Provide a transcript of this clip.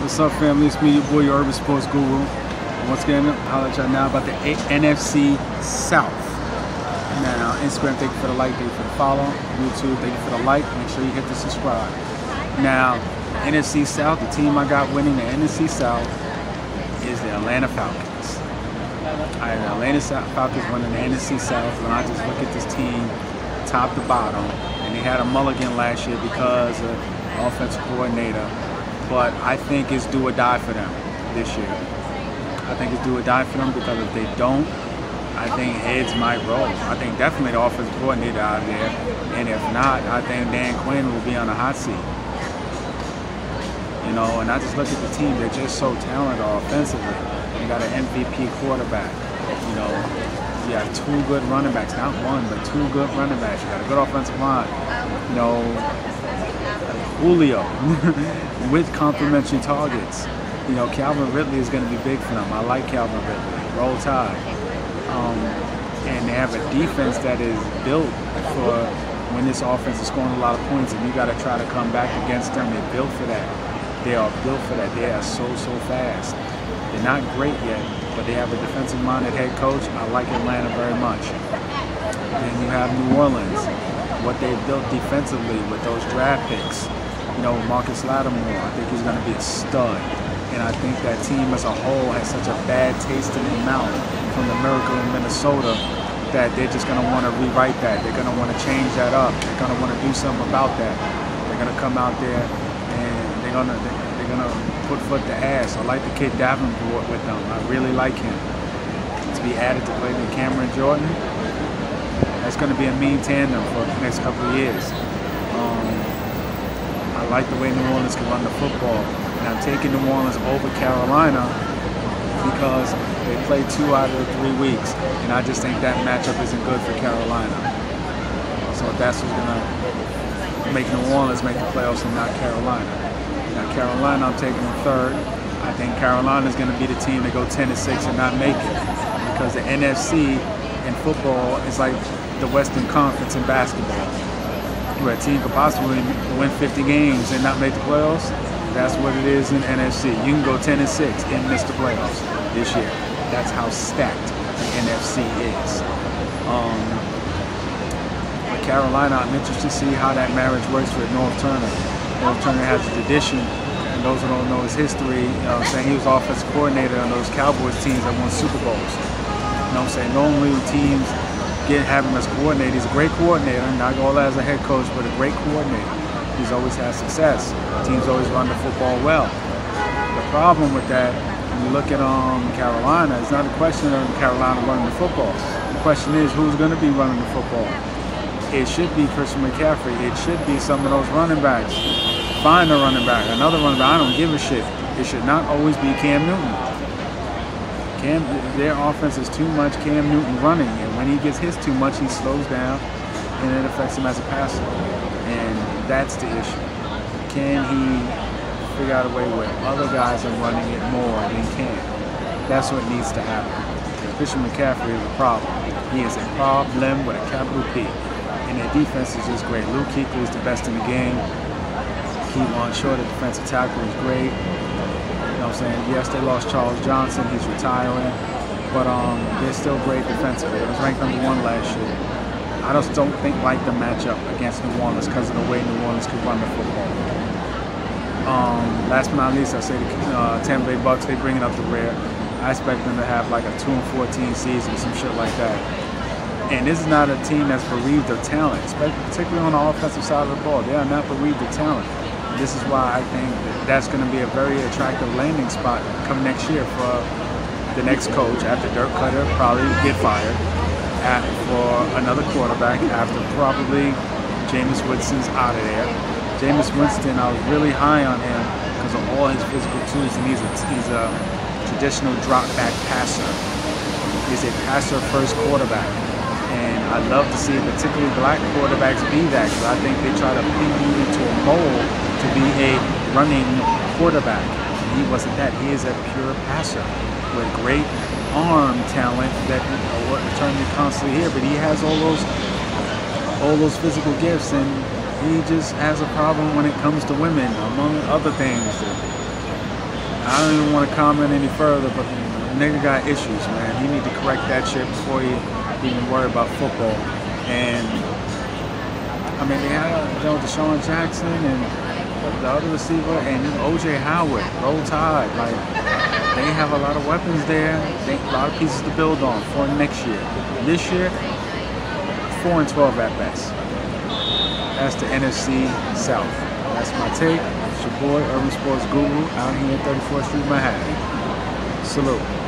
What's up, family? It's me, your boy, your urban sports guru. Once again, I'll let y'all know about the NFC South. Now, Instagram, thank you for the like, thank you for the follow. YouTube, thank you for the like. Make sure you hit the subscribe. Now, NFC South, the team I got winning the NFC South is the Atlanta Falcons. The Atlanta Falcons winning the NFC South. When I just look at this team, top to bottom, and they had a mulligan last year because of offensive coordinator. But I think it's do or die for them this year. I think it's do or die for them because if they don't, I think heads might roll. I think definitely the offensive coordinator out there, and if not, I think Dan Quinn will be on the hot seat. You know, and I just look at the team; they're just so talented offensively. You got an MVP quarterback. You know, you have two good running backs, not one, but two good running backs. You got a good offensive line. You know, Julio with complimentary targets. You know, Calvin Ridley is going to be big for them. I like Calvin Ridley. Roll Tide. And they have a defense that is built for when this offense is scoring a lot of points and you got to try to come back against them. They're built for that. They are built for that. They are so fast. They're not great yet, but they have a defensive-minded head coach. I like Atlanta very much. Then you have New Orleans. What they've built defensively with those draft picks. You know, Marcus Lattimore, I think he's going to be a stud. And I think that team as a whole has such a bad taste in their mouth from the miracle in Minnesota that they're just going to want to rewrite that. They're going to want to change that up. They're going to want to do something about that. They're going to come out there and they're going to put foot to ass. I like the kid Davenport with them. I really like him. To be added to play with Cameron Jordan, that's going to be a mean tandem for the next couple of years. I like the way New Orleans can run the football. And I'm taking New Orleans over Carolina because they play 2 out of the 3 weeks. And I just think that matchup isn't good for Carolina. So that's what's going to make New Orleans make the playoffs and not Carolina. Now Carolina, I'm taking them third. I think Carolina is going to be the team that go 10-6 and not make it. Because the NFC in football is like the Western Conference in basketball, where a team could possibly win 50 games and not make the playoffs. That's what it is in NFC. You can go 10-6 and miss the playoffs this year. That's how stacked the NFC is. Carolina, I'm interested to see how that marriage works with North Turner. North Turner has a tradition, and those who don't know his history, you know what I'm saying, he was offensive coordinator on those Cowboys teams that won Super Bowls. You know what I'm saying? Normally teams have him as coordinator. He's a great coordinator, not all as a head coach, but a great coordinator. He's always had success. Teams always run the football well. The problem with that, when you look at Carolina, it's not a question of Carolina running the football. The question is who's going to be running the football. It should be Christian McCaffrey. It should be some of those running backs. Find a running back, another running back. I don't give a shit. It should not always be Cam Newton. Their offense is too much Cam Newton running, and when he gets hit too much, he slows down, and it affects him as a passer. And that's the issue. Can he figure out a way where other guys are running it more than Cam? That's what needs to happen. Christian McCaffrey is a problem. He is a problem with a capital P. And their defense is just great. Luke Kuechly is the best in the game. Kevon Short, the defensive tackle, is great. You know what I'm saying? Yes, they lost Charles Johnson. He's retiring. But they're still great defensively. It was ranked #1 last year. I just don't like the matchup against New Orleans because of the way New Orleans could run the football. Last but not least, I say the Tampa Bay Bucs, they bring it up the rear. I expect them to have like a 2-14 season, some shit like that. And this is not a team that's bereaved of talent, particularly on the offensive side of the ball. They are not bereaved of talent. This is why I think that's going to be a very attractive landing spot come next year for the next coach after Dirk Cutter probably get fired. For another quarterback after probably Jameis Winston's out of there. Jameis Winston, I was really high on him because of all his physical tools, and he's a traditional drop back passer. He's a passer first quarterback, and I'd love to see particularly black quarterbacks be that because I think they try to pin you into a mold to be a running quarterback. He wasn't that. He is a pure passer with great arm talent that what term you constantly hear, but he has all those physical gifts, and he just has a problem when it comes to women, among other things. I don't even want to comment any further, but the nigga got issues, man. He need to correct that shit before he even worry about football. And I mean, they had Deshaun Jackson and the other receiver and O.J. Howard, Roll Tide. Like, they have a lot of weapons there. They a lot of pieces to build on for next year. This year, 4-12 at best. That's the NFC South. That's my take. It's your boy, Urban Sports Guru, out here at 34th Street, Manhattan. Salute.